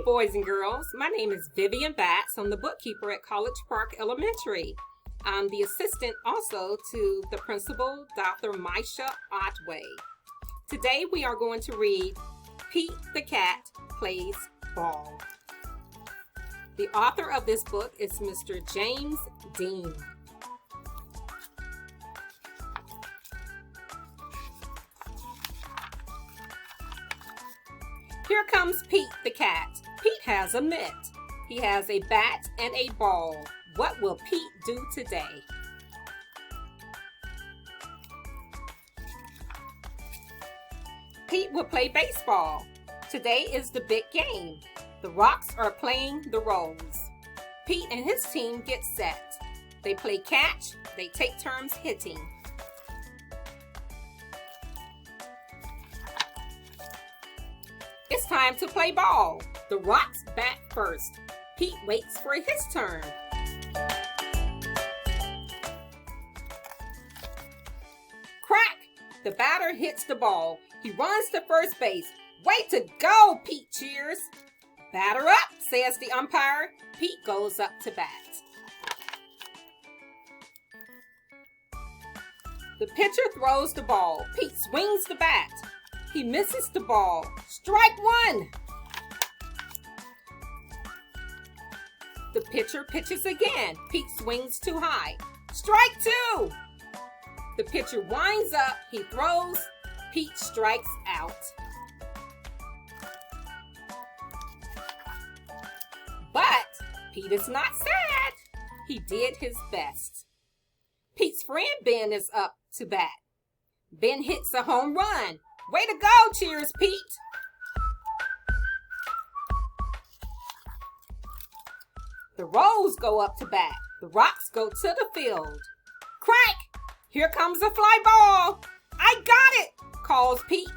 Hey boys and girls, my name is Vivian Batts. I'm the bookkeeper at College Park Elementary. I'm the assistant also to the principal, Dr. Misha Otway. Today we are going to read Pete the Cat Plays Ball. The author of this book is Mr. James Dean. Here comes Pete the cat. Pete has a mitt. He has a bat and a ball. What will Pete do today? Pete will play baseball. Today is the big game. The Rocks are playing the Rolls. Pete and his team get set. They play catch. They take turns hitting. It's time to play ball. The Rocks bat first. Pete waits for his turn. Crack! The batter hits the ball. He runs to first base. Way to go, Pete cheers. Batter up, says the umpire. Pete goes up to bat. The pitcher throws the ball. Pete swings the bat. He misses the ball. Strike one! The pitcher pitches again. Pete swings too high. Strike two! The pitcher winds up. He throws. Pete strikes out. But Pete is not sad. He did his best. Pete's friend Ben is up to bat. Ben hits a home run. Way to go, cheers Pete. The Rolls go up to bat. The Rocks go to the field. Crack! Here comes a fly ball. I got it, calls Pete.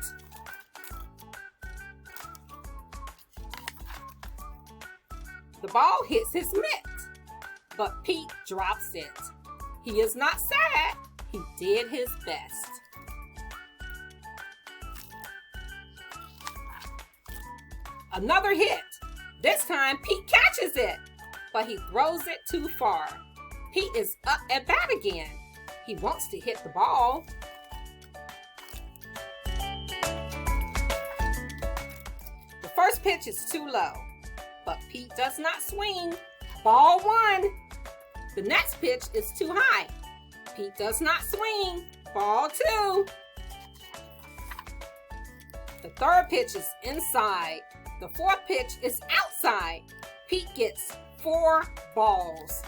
The ball hits his mitt, but Pete drops it. He is not sad. He did his best. Another hit. This time Pete catches it, but he throws it too far. Pete is up at bat again. He wants to hit the ball. The first pitch is too low, but Pete does not swing. Ball one. The next pitch is too high. Pete does not swing. Ball two. The third pitch is inside. The fourth pitch is outside. Pete gets 4 balls.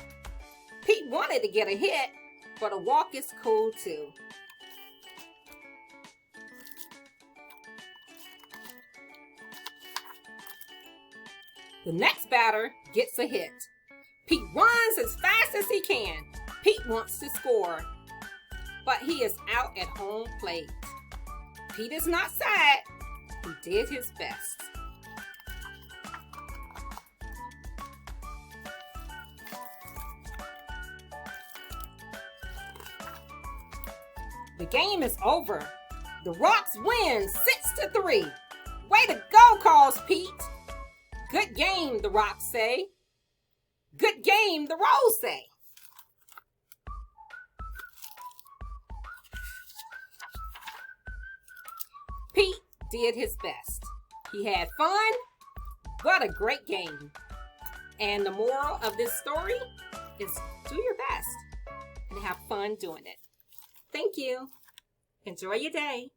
Pete wanted to get a hit, but a walk is cool too. The next batter gets a hit. Pete runs as fast as he can. Pete wants to score, but he is out at home plate. Pete is not sad. He did his best. The game is over. The Rocks win 6-3. Way to go, calls Pete. Good game, the Rocks say. Good game, the Rolls say. Pete did his best. He had fun. What a great game. And the moral of this story is do your best and have fun doing it. Thank you. Enjoy your day.